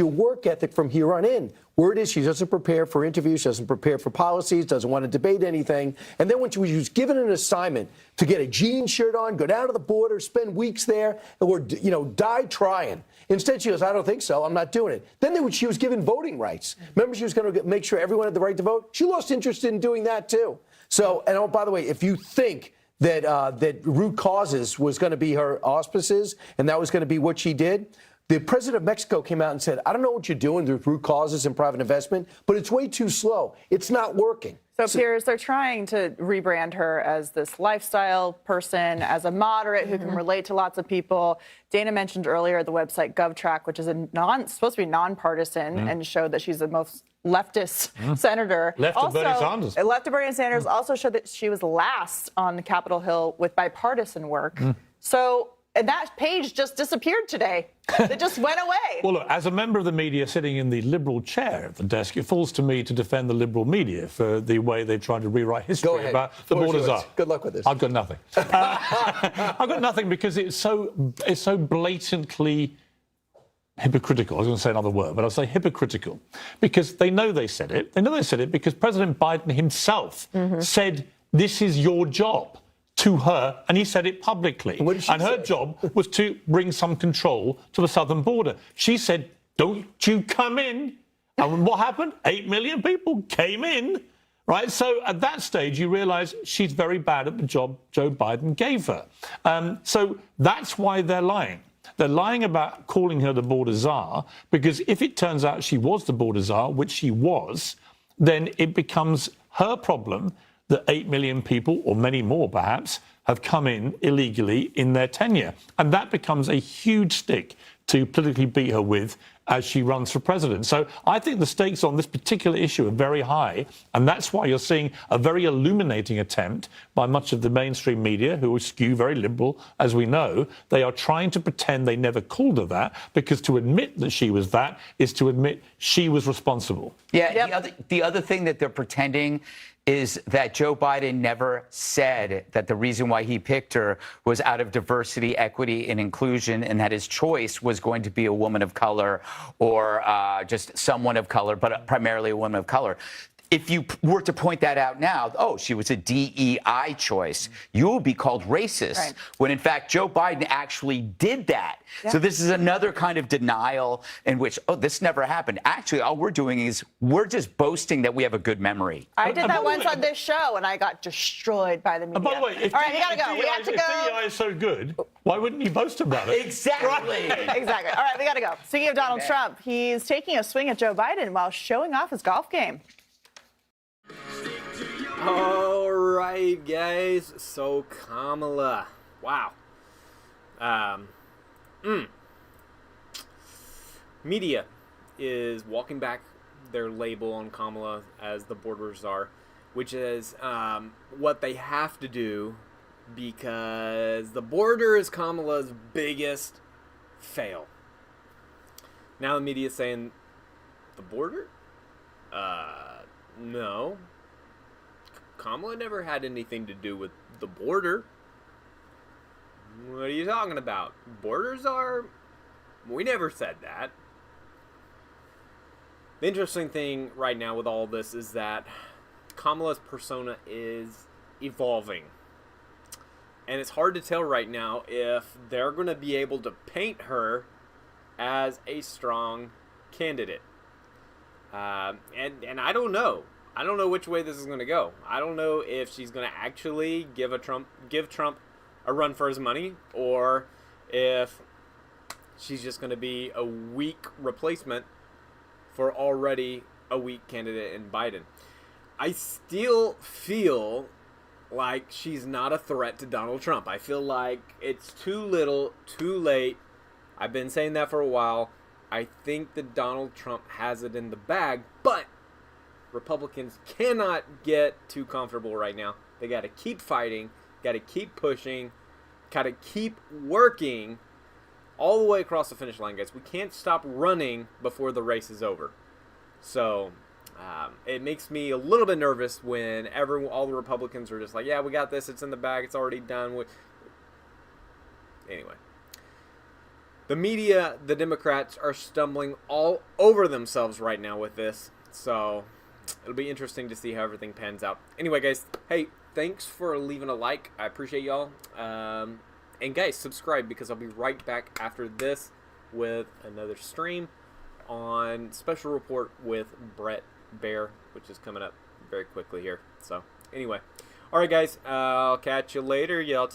work ethic from here on in. Word is she doesn't prepare for interviews, doesn't prepare for policies, doesn't want to debate anything. And then when she was given an assignment to get a jean shirt on, go down to the border, spend weeks there, or, die trying. Instead, she goes, I don't think so. I'm not doing it. Then she was given voting rights. Remember, she was going to make sure everyone had the right to vote? She lost interest in doing that, too. So, and oh, by the way, if you think that root causes was going to be her auspices and that was going to be what she did, the president of Mexico came out and said, I don't know what you're doing with root causes and private investment, but it's way too slow. It's not working. So, Piers, they're trying to rebrand her as this lifestyle person, as a moderate who can relate to lots of people. Dana mentioned earlier the website GovTrack, which is supposed to be nonpartisan, and showed that she's the most leftist senator. Left of Bernie Sanders. Left of Bernie Sanders also showed that she was last on Capitol Hill with bipartisan work. So, and that page just disappeared today. It just went away. Well, look, as a member of the media sitting in the Liberal chair of the desk, it falls to me to defend the Liberal media for the way they've tried to rewrite history about the border czar. Good luck with this. I've got nothing. I've got nothing because it's so blatantly hypocritical. I was going to say another word, but I'll say hypocritical because they know they said it. They know they said it because President Biden himself said, this is your job. To her, and he said it publicly. And her job was to bring some control to the southern border. She said, don't you come in. And what happened? 8 million people came in, right? So at that stage, you realise she's very bad at the job Joe Biden gave her. So that's why they're lying. They're lying about calling her the border czar, because if it turns out she was the border czar, which she was, then it becomes her problem that 8 million people, or many more perhaps, have come in illegally in their tenure. And that becomes a huge stick to politically beat her with as she runs for president. So I think the stakes on this particular issue are very high, and that's why you're seeing a very illuminating attempt by much of the mainstream media, who skew very liberal, as we know. They are trying to pretend they never called her that, because to admit that she was that is to admit she was responsible. Yeah, the other thing that they're pretending is that Joe Biden never said that the reason why he picked her was out of diversity, equity, and inclusion, and that his choice was going to be a woman of color or just someone of color, but primarily a woman of color. If you were to point that out now, oh, she was a DEI choice, you will be called racist, right, when in fact Joe Biden actually did that. Yeah. So this is another kind of denial in which, oh, this never happened. Actually, all we're doing is we're just boasting that we have a good memory. I did that once on this show, and I got destroyed by the media. By the way, all right, we gotta go. We have to go. If DEI is so good, why wouldn't you boast about it? Exactly. Right. Exactly. All right, we gotta go. Speaking of Donald Trump, he's taking a swing at Joe Biden while showing off his golf game. All right, guys. So Kamala, wow. Media is walking back their label on Kamala as the border czar, which is what they have to do because the border is Kamala's biggest fail. Now the media is saying the border? No. Kamala never had anything to do with the border. What are you talking about? Borders are... We never said that. The interesting thing right now with all this is that Kamala's persona is evolving. And it's hard to tell right now if they're going to be able to paint her as a strong candidate. And I don't know. I don't know which way this is going to go. I don't know if she's going to actually give Trump a run for his money, or if she's just going to be a weak replacement for already a weak candidate in Biden. I still feel like she's not a threat to Donald Trump. I feel like it's too little, too late. I've been saying that for a while. I think that Donald Trump has it in the bag, but Republicans cannot get too comfortable right now. They got to keep fighting, got to keep pushing, got to keep working all the way across the finish line, guys. We can't stop running before the race is over. So it makes me a little bit nervous when all the Republicans are just like, yeah, we got this. It's in the bag. It's already done. Anyway. the media, the Democrats are stumbling all over themselves right now with this. So it'll be interesting to see how everything pans out. Anyway, guys, hey, thanks for leaving a like. I appreciate y'all. And guys, subscribe, because I'll be right back after this with another stream on Special Report with Brett Baer, which is coming up very quickly here. So anyway, all right, guys, I'll catch you later. Y'all